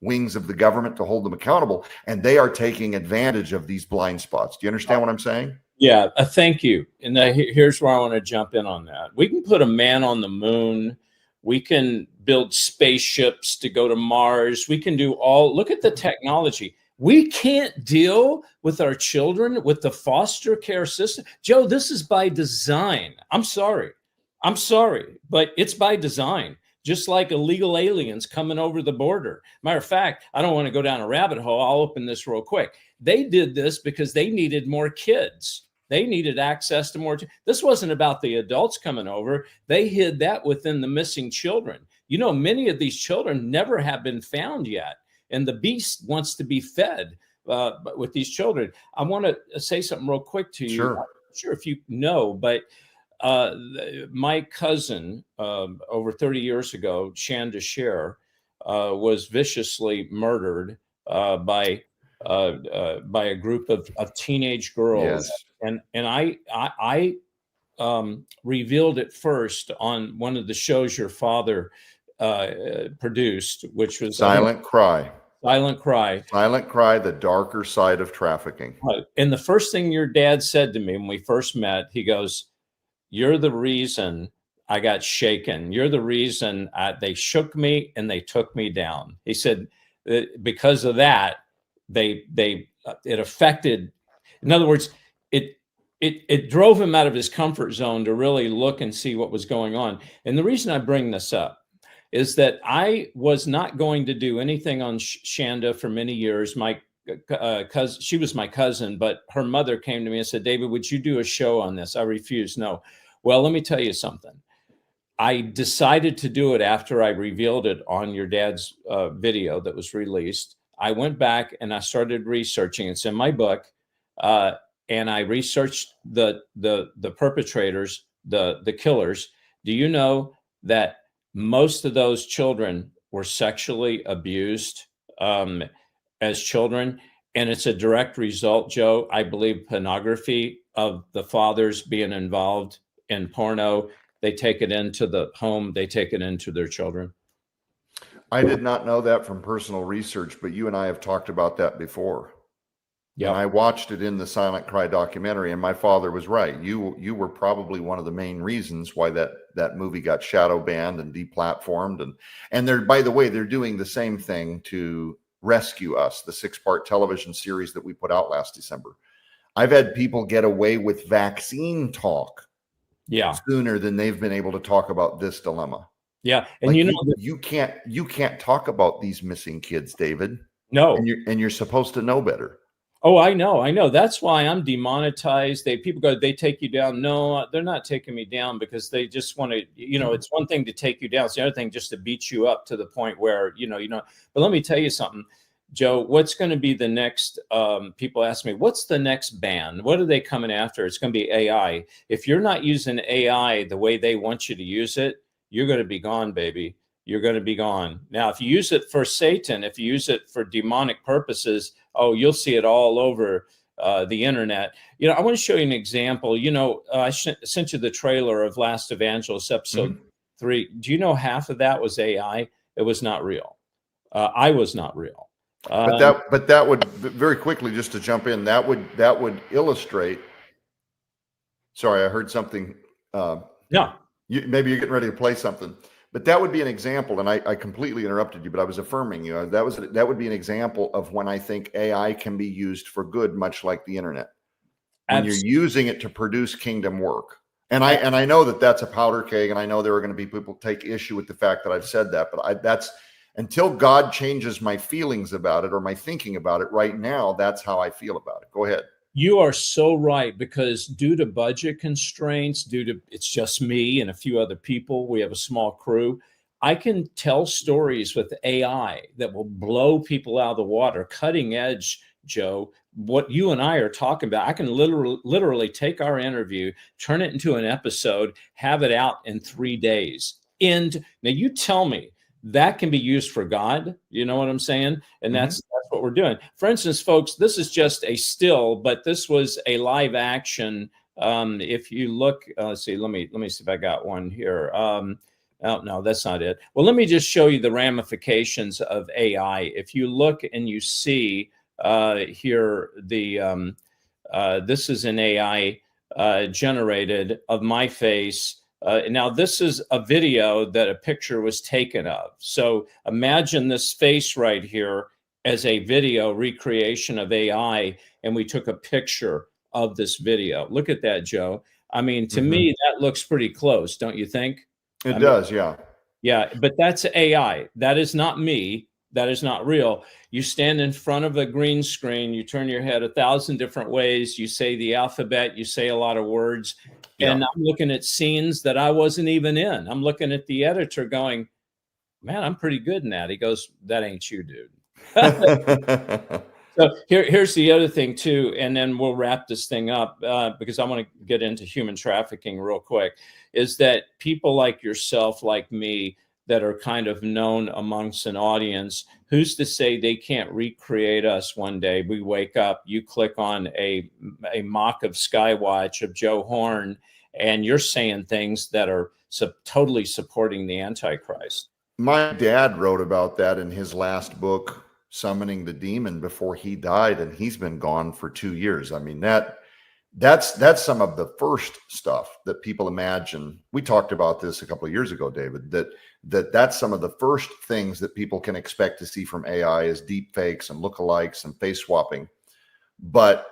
wings of the government to hold them accountable. And they are taking advantage of these blind spots. Do you understand what I'm saying? Yeah, thank you. And here's where I want to jump in on that. We can put a man on the moon. We can build spaceships to go to Mars. We can do look at the technology. We can't deal with our children with the foster care system. Joe, this is by design. I'm sorry, but it's by design. Just like illegal aliens coming over the border. Matter of fact, I don't want to go down a rabbit hole. I'll open this real quick. They did this because they needed more kids. They needed access to more. This wasn't about the adults coming over. They hid that within the missing children. You know, many of these children never have been found yet. And the beast wants to be fed with these children. I want to say something real quick to you. Sure. I'm not sure if you know, but my cousin over 30 years ago, Shanda Sher, was viciously murdered by a group of teenage girls. Yes. And I revealed it first on one of the shows your father produced, which was Silent Cry. Silent Cry. Silent Cry, the darker side of trafficking. And the first thing your dad said to me when we first met, he goes, "You're the reason I got shaken. You're the reason they shook me and they took me down." He said, because of that, it affected. In other words, it drove him out of his comfort zone to really look and see what was going on. And the reason I bring this up is that I was not going to do anything on Shanda for many years. My cousin, she was my cousin, but her mother came to me and said, "David, would you do a show on this?" I refused. No. Well, let me tell you something. I decided to do it after I revealed it on your dad's video that was released. I went back and I started researching. It's in my book. And I researched the perpetrators, the killers. Do you know that most of those children were sexually abused as children? And it's a direct result, Joe, I believe, pornography of the fathers being involved in porno. They take it into the home. They take it into their children. I did not know that from personal research, but you and I have talked about that before. Yeah, I watched it in the Silent Cry documentary, and my father was right. You were probably one of the main reasons why that movie got shadow banned and deplatformed. And they're, by the way, they're doing the same thing to Rescue Us, the 6-part television series that we put out last December. I've had people get away with vaccine talk sooner than they've been able to talk about this dilemma. Yeah, and like you can't talk about these missing kids, David. No, and you're supposed to know better. Oh, I know. That's why I'm demonetized. People go, they take you down. No, they're not taking me down because they just want to, it's one thing to take you down. It's the other thing just to beat you up to the point where, but let me tell you something, Joe, what's going to be the next, people ask me, what's the next ban? What are they coming after? It's going to be AI. If you're not using AI the way they want you to use it, you're going to be gone, baby. You're going to be gone. Now, if you use it for Satan, if you use it for demonic purposes, oh, you'll see it all over the internet. I want to show you an example. I sent you the trailer of Last Evangelist, episode 3. Do you know half of that was AI? It was not real. I was not real. But that would, very quickly, just to jump in, that would illustrate. Sorry, I heard something. Yeah. Maybe you're getting ready to play something. But that would be an example, and I completely interrupted you, but I was affirming you. That would be an example of when I think AI can be used for good, much like the internet. When you're using it to produce kingdom work. And I know that that's a powder keg, and I know there are going to be people take issue with the fact that I've said that, but that's until God changes my feelings about it or my thinking about it right now, that's how I feel about it. Go ahead. You are so right, because due to budget constraints, it's just me and a few other people, we have a small crew. I can tell stories with AI that will blow people out of the water, cutting edge, Joe. What you and I are talking about, I can literally take our interview, turn it into an episode, have it out in 3 days. And now you tell me that can be used for God. You know what I'm saying? And that's what we're doing. For instance, folks, this is just a still, but this was a live action. If you look, let's see, let me see if I got one here. Oh, no, that's not it. Well, let me just show you the ramifications of AI. If you look and you see here, this is an AI generated of my face. Now, this is a video that a picture was taken of. So imagine this face right here as a video recreation of AI, and we took a picture of this video. Look at that, Joe. I mean, to me, that looks pretty close, don't you think? It does, yeah. Yeah, but that's AI. That is not me. That is not real. You stand in front of a green screen, you turn your head 1,000 different ways, you say the alphabet, you say a lot of words, and I'm looking at scenes that I wasn't even in. I'm looking at the editor going, man, I'm pretty good in that. He goes, that ain't you, dude. So here's the other thing too, and then we'll wrap this thing up because I want to get into human trafficking real quick, is that people like yourself, like me, that are kind of known amongst an audience, who's to say they can't recreate us one day? We wake up, you click on a mock of Skywatch of Joe Horn, and you're saying things that are totally supporting the Antichrist. My dad wrote about that in his last book, Summoning the Demon, before he died, and he's been gone for 2 years. I mean, that's some of the first stuff that people imagine. We talked about this a couple of years ago, David, that's some of the first things that people can expect to see from AI is deep fakes and lookalikes and face swapping. But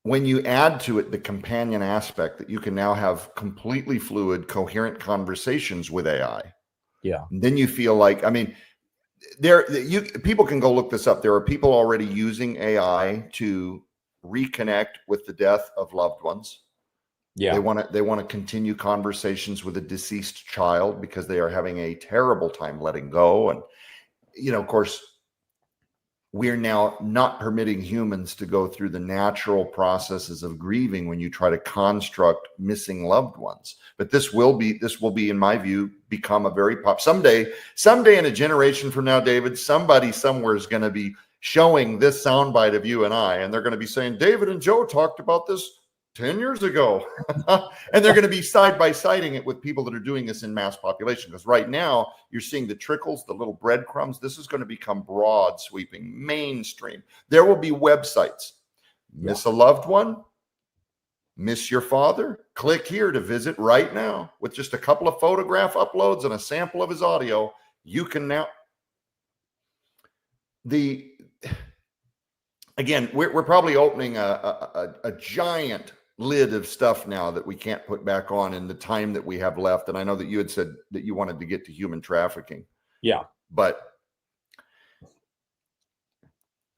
when you add to it the companion aspect that you can now have completely fluid, coherent conversations with AI, then you feel like, I mean, people can go look this up. There are people already using AI to reconnect with the death of loved ones. They want to continue conversations with a deceased child because they are having a terrible time letting go. And, of course, we're now not permitting humans to go through the natural processes of grieving when you try to construct missing loved ones. But this will be, in my view, become a very someday in a generation from now, David, somebody somewhere is going to be showing this soundbite of you and I, and they're going to be saying, David and Joe talked about this 10 years ago. And they're going to be side by siding it with people that are doing this in mass population. Because right now you're seeing the trickles, the little breadcrumbs. This is going to become broad sweeping, mainstream. There will be websites. Miss a loved one? Miss your father? Click here to visit right now. With just a couple of photograph uploads and a sample of his audio, you can now. Again, we're probably opening a giant lid of stuff now that we can't put back on in the time that we have left. And I know that you had said that you wanted to get to human trafficking. Yeah. But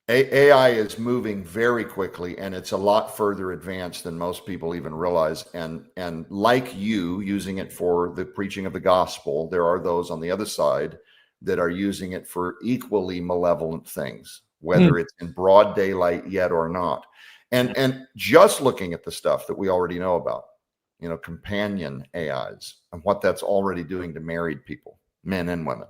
AI is moving very quickly, and it's a lot further advanced than most people even realize. And like you using it for the preaching of the gospel, there are those on the other side that are using it for equally malevolent things, whether it's in broad daylight yet or not. And just looking at the stuff that we already know about, companion AIs and what that's already doing to married people, men and women.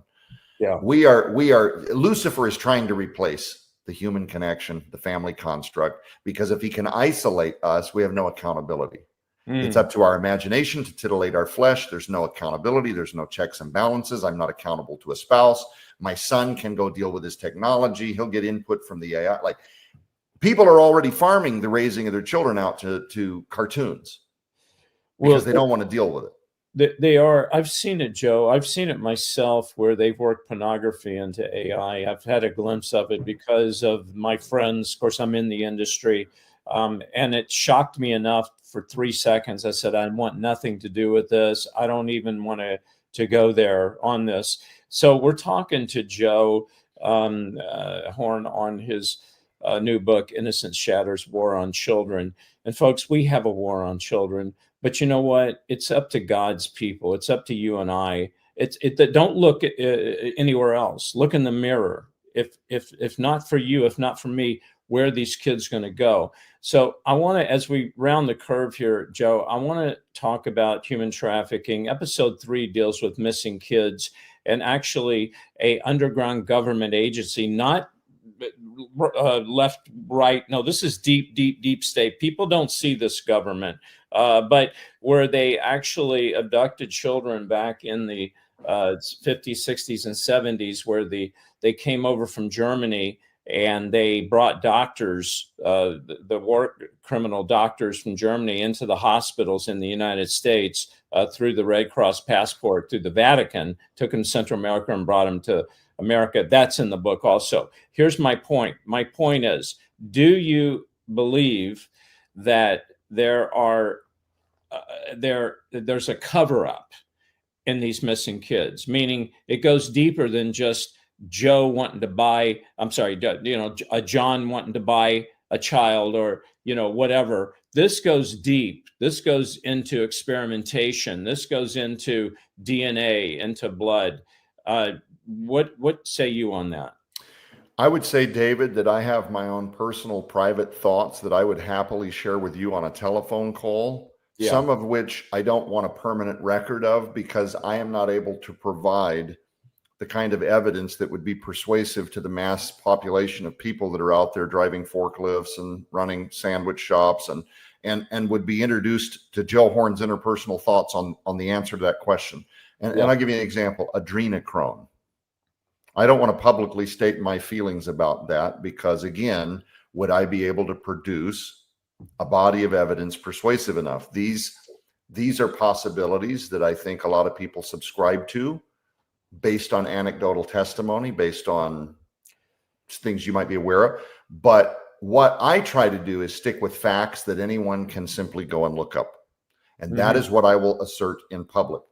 Yeah. Lucifer is trying to replace the human connection, the family construct, because if he can isolate us, we have no accountability. It's up to our imagination to titillate our flesh. There's no accountability. There's no checks and balances. I'm not accountable to a spouse. My son can go deal with his technology. He'll get input from the AI. Like, people are already farming the raising of their children out to cartoons because they don't want to deal with it. They are. I've seen it, Joe. I've seen it myself where they've worked pornography into AI. I've had a glimpse of it because of my friends. Of course, I'm in the industry. And it shocked me enough for 3 seconds. I said, I want nothing to do with this. I don't even want to go there on this. So we're talking to Joe Horn on his new book, Innocence Shatters, War on Children. And folks, we have a war on children, but you know what? It's up to God's people. It's up to you and I. Don't look anywhere else. Look in the mirror. If not for you, if not for me, where are these kids going to go? So I want to, as we round the curve here, Joe, I want to talk about human trafficking. Episode 3 deals with missing kids, and actually a underground government agency, not left, right. No, this is deep state. People don't see this government, but where they actually abducted children back in the 50s, 60s, and 70s, where they came over from Germany, and they brought doctors, the war criminal doctors from Germany, into the hospitals in the United States through the Red Cross passport, through the Vatican, took them to Central America and brought them to America. That's in the book also. Here's my point. My point is, do you believe that there's a cover-up in these missing kids? Meaning it goes deeper than just Joe wanting to buy, a John wanting to buy a child, or, whatever. This goes deep. This goes into experimentation. This goes into DNA, into blood. What say you on that? I would say, David, that I have my own personal private thoughts that I would happily share with you on a telephone call. Yeah. Some of which I don't want a permanent record of, because I am not able to provide the kind of evidence that would be persuasive to the mass population of people that are out there driving forklifts and running sandwich shops, and would be introduced to Joe Horn's interpersonal thoughts on the answer to that question. And I'll give you an example: adrenochrome. I don't want to publicly state my feelings about that, because again, would I be able to produce a body of evidence persuasive enough? These are possibilities that I think a lot of people subscribe to, based on anecdotal testimony, based on things you might be aware of. But what I try to do is stick with facts that anyone can simply go and look up. And that is what I will assert in public,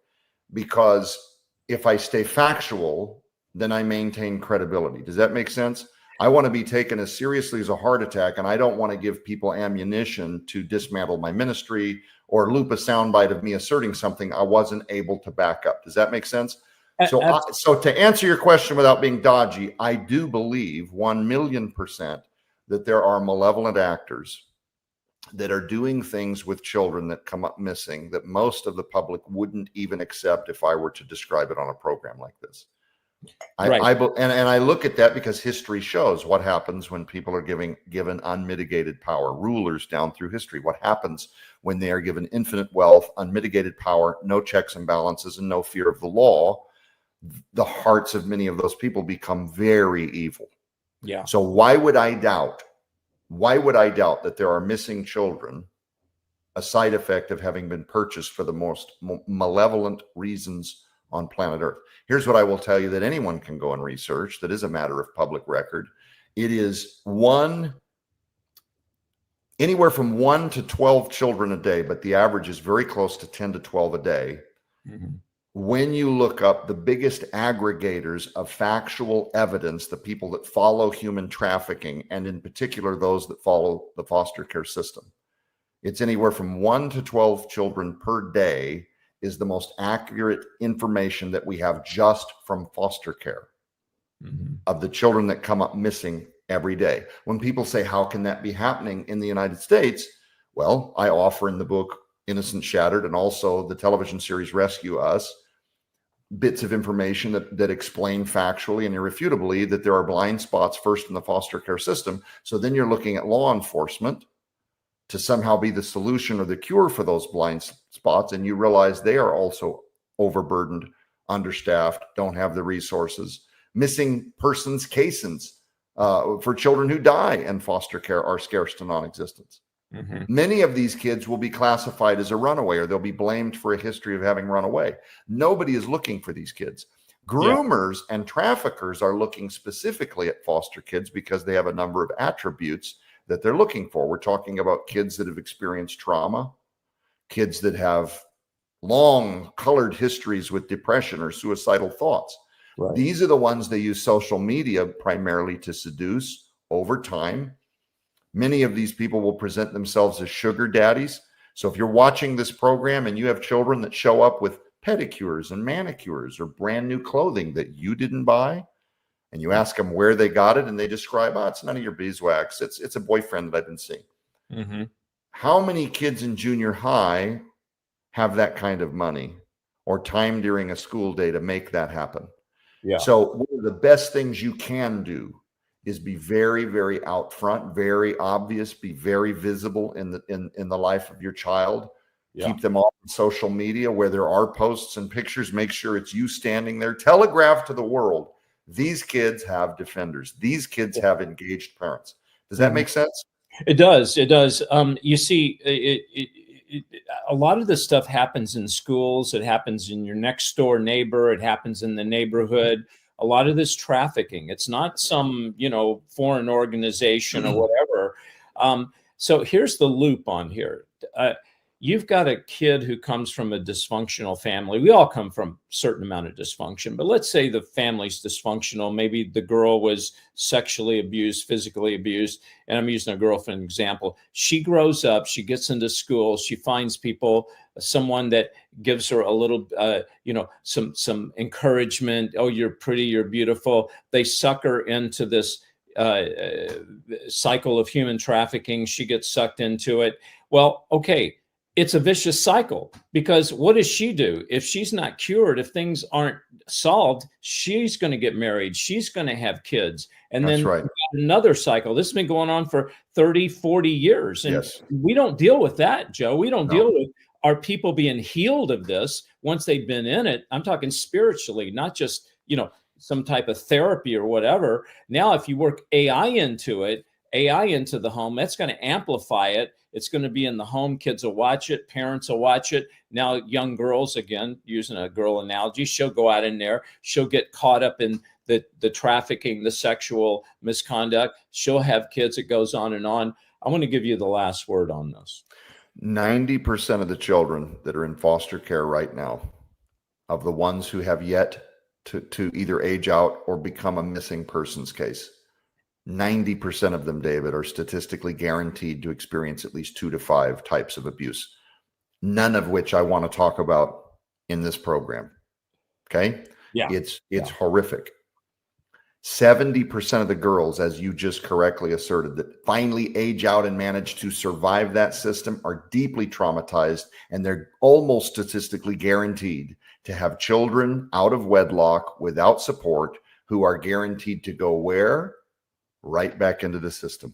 because if I stay factual, then I maintain credibility. Does that make sense? I want to be taken as seriously as a heart attack, and I don't want to give people ammunition to dismantle my ministry or loop a soundbite of me asserting something I wasn't able to back up. Does that make sense? So to answer your question without being dodgy, I do believe 1,000,000% that there are malevolent actors that are doing things with children that come up missing that most of the public wouldn't even accept if I were to describe it on a program like this. Right. I look at that because history shows what happens when people are given unmitigated power. Rulers down through history, what happens when they are given infinite wealth, unmitigated power, no checks and balances, and no fear of the law. The hearts of many of those people become very evil. Yeah. So why would I doubt that there are missing children, a side effect of having been purchased for the most malevolent reasons on planet Earth? Here's what I will tell you that anyone can go and research, that is a matter of public record. It is anywhere from 1 to 12 children a day, but the average is very close to 10 to 12 a day. Mm-hmm. When you look up the biggest aggregators of factual evidence, the people that follow human trafficking, and in particular those that follow the foster care system, it's anywhere from 1 to 12 children per day is the most accurate information that we have just from foster care of the children that come up missing every day. When people say, how can that be happening in the United States? Well, I offer in the book Innocence Shattered, and also the television series Rescue Us, bits of information that explain factually and irrefutably that there are blind spots first in the foster care system. So then you're looking at law enforcement to somehow be the solution or the cure for those blind spots, and you realize they are also overburdened, understaffed, don't have the resources. Missing persons cases for children who die in foster care are scarce to non-existent. Mm-hmm. Many of these kids will be classified as a runaway, or they'll be blamed for a history of having run away. Nobody is looking for these kids. Groomers and traffickers are looking specifically at foster kids because they have a number of attributes that they're looking for. We're talking about kids that have experienced trauma, kids that have long colored histories with depression or suicidal thoughts. Right. These are the ones they use social media primarily to seduce over time. Many of these people will present themselves as sugar daddies. So if you're watching this program and you have children that show up with pedicures and manicures or brand new clothing that you didn't buy, and you ask them where they got it, and they describe, oh, it's none of your beeswax. It's a boyfriend that I've been seeing. Mm-hmm. How many kids in junior high have that kind of money or time during a school day to make that happen? Yeah. So one of the best things you can do is be very, very out front, very obvious, be very visible in the life of your child. Yeah. Keep them on social media where there are posts and pictures. Make sure it's you standing there. Telegraph to the world, these kids have defenders. These kids have engaged parents. Does that make sense? It does. It does. You see, a lot of this stuff happens in schools. It happens in your next door neighbor. It happens in the neighborhood. A lot of this trafficking. It's not some, foreign organization or whatever. So here's the loop on here. You've got a kid who comes from a dysfunctional family. We all come from a certain amount of dysfunction, but let's say the family's dysfunctional. Maybe the girl was sexually abused, physically abused. And I'm using a girl for an example. She grows up, she gets into school, she finds people, someone that gives her a little, some encouragement. Oh, you're pretty, you're beautiful. They suck her into this cycle of human trafficking. She gets sucked into it. Well, okay. It's a vicious cycle, because what does she do? If she's not cured, if things aren't solved, she's going to get married. She's going to have kids. And then another cycle. This has been going on for 30, 40 years. And we don't deal with that, Joe. We don't deal with our people being healed of this once they've been in it. I'm talking spiritually, not just, some type of therapy or whatever. Now, if you work AI into it, AI into the home, that's going to amplify it. It's going to be in the home. Kids will watch it. Parents will watch it. Now, young girls, again, using a girl analogy, she'll go out in there. She'll get caught up in the trafficking, the sexual misconduct. She'll have kids. It goes on and on. I want to give you the last word on this. 90% of the children that are in foster care right now, of the ones who have yet to either age out or become a missing persons case, 90% of them, David, are statistically guaranteed to experience at least 2 to 5 types of abuse, none of which I want to talk about in this program. Okay? Yeah. It's horrific. 70% of the girls, as you just correctly asserted, that finally age out and manage to survive that system are deeply traumatized, and they're almost statistically guaranteed to have children out of wedlock without support who are guaranteed to go where? Right back into the system.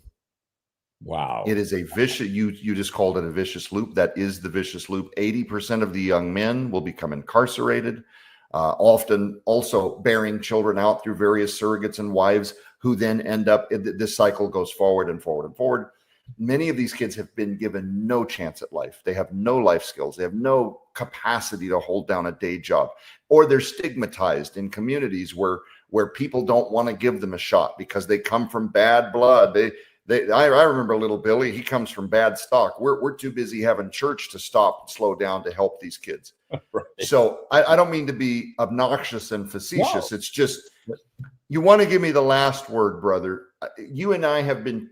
Wow. It is a vicious, you just called it a vicious loop. That is the vicious loop. 80% of the young men will become incarcerated, often also bearing children out through various surrogates and wives who then end up, this cycle goes forward and forward and forward. Many of these kids have been given no chance at life. They have no life skills. They have no capacity to hold down a day job, or they're stigmatized in communities where people don't want to give them a shot because they come from bad blood. I remember little Billy, he comes from bad stock. We're too busy having church to stop and slow down to help these kids. Right. So I don't mean to be obnoxious and facetious. No. It's just, you want to give me the last word, brother. You and I have been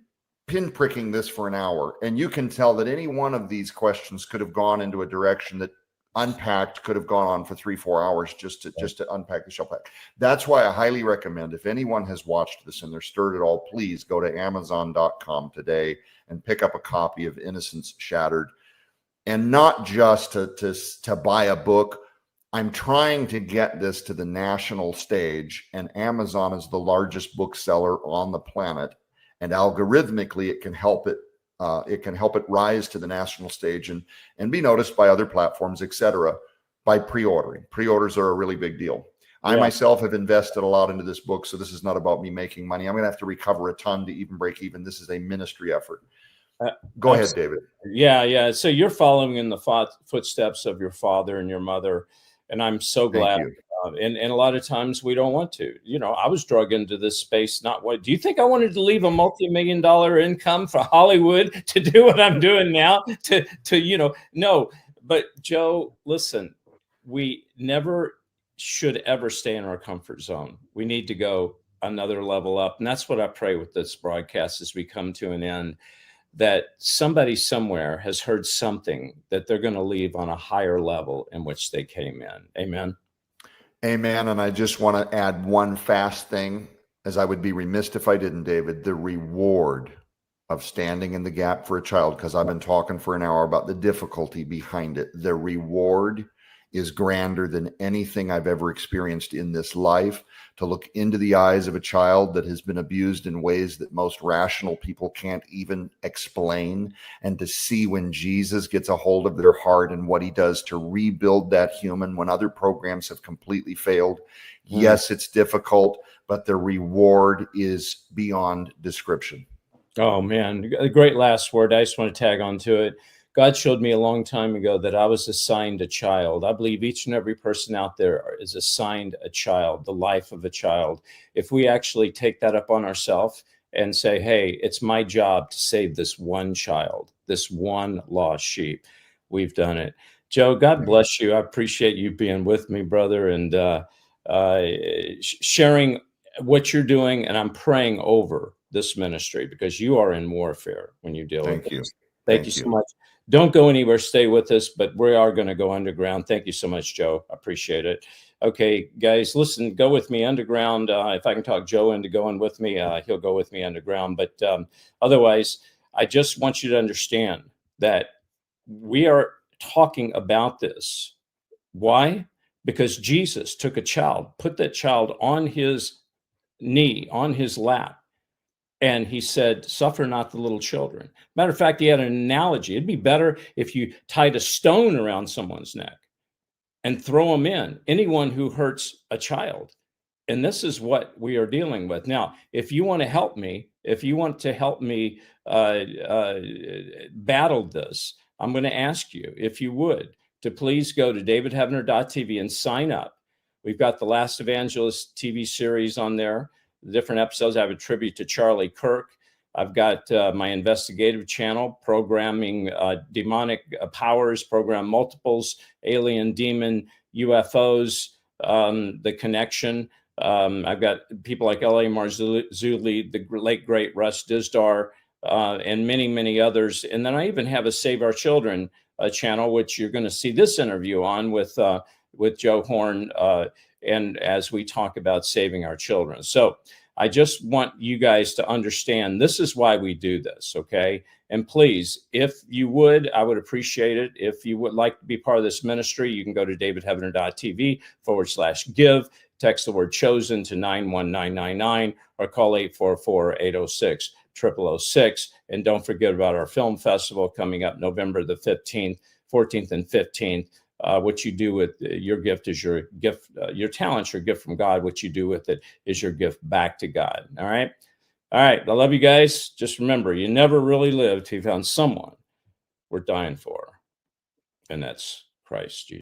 pinpricking this for an hour, and you can tell that any one of these questions could have gone into a direction that unpacked could have gone on for 3-4 hours just to unpack the shell pack. That's why I highly recommend, if anyone has watched this and they're stirred at all, please go to Amazon.com today and pick up a copy of Innocence Shattered. And not just to buy a book. I'm trying to get this to the national stage, and Amazon is the largest bookseller on the planet. And algorithmically, it can help it rise to the national stage and be noticed by other platforms, etc., by pre-ordering. Pre-orders are a really big deal. I myself have invested a lot into this book, so this is not about me making money. I'm going to have to recover a ton to even break even. This is a ministry effort. Go ahead, David. Yeah. So you're following in the footsteps of your father and your mother, and I'm so glad. And a lot of times we don't want to. I was drug into this space. Do you think I wanted to leave a multi-million-dollar income for Hollywood to do what I'm doing now? No. But Joe, listen, we never should ever stay in our comfort zone. We need to go another level up. And that's what I pray with this broadcast as we come to an end, that somebody somewhere has heard something that they're going to leave on a higher level in which they came in. Amen. Amen. And I just want to add one fast thing, as I would be remiss if I didn't, David, the reward of standing in the gap for a child, because I've been talking for an hour about the difficulty behind it. The reward is grander than anything I've ever experienced in this life. To look into the eyes of a child that has been abused in ways that most rational people can't even explain, and to see when Jesus gets a hold of their heart and what he does to rebuild that human when other programs have completely failed. Yes, it's difficult, but the reward is beyond description. Oh, man, a great last word. I just want to tag on to it. God showed me a long time ago that I was assigned a child. I believe each and every person out there is assigned a child, the life of a child. If we actually take that up on ourselves and say, hey, it's my job to save this one child, this one lost sheep, we've done it. Joe, God bless you. I appreciate you being with me, brother, and sharing what you're doing. And I'm praying over this ministry because you are in warfare when you deal with it. Thank you so much. Don't go anywhere. Stay with us, but we are going to go underground. Thank you so much, Joe. I appreciate it. Okay, guys, listen, go with me underground. If I can talk Joe into going with me, he'll go with me underground. But otherwise, I just want you to understand that we are talking about this. Why? Because Jesus took a child, put that child on his knee, on his lap, and he said, suffer not the little children. Matter of fact, he had an analogy. It'd be better if you tied a stone around someone's neck and throw them in, anyone who hurts a child. And this is what we are dealing with. Now, if you want to help me, battle this, I'm going to ask you, if you would, to please go to davidheavener.tv and sign up. We've got the Last Evangelist TV series on there. The different episodes. I have a tribute to Charlie Kirk. I've got my investigative channel, programming demonic powers, program multiples, alien, demon, UFOs, the connection. I've got people like L.A. Marzulli, the late, great Russ Dizdar, and many, many others. And then I even have a Save Our Children channel, which you're going to see this interview on with Joe Horn, and as we talk about saving our children. So I just want you guys to understand this is why we do this, okay? And please, if you would, I would appreciate it. If you would like to be part of this ministry, you can go to davidheavener.tv/give. Text the word chosen to 91999 or call 844-806-0006. And don't forget about our film festival coming up November the 15th, 14th, and 15th. What you do with your gift is your gift, your talent's your gift from God. What you do with it is your gift back to God. All right. All right. I love you guys. Just remember, you never really lived till you found someone worth dying for. And that's Christ Jesus.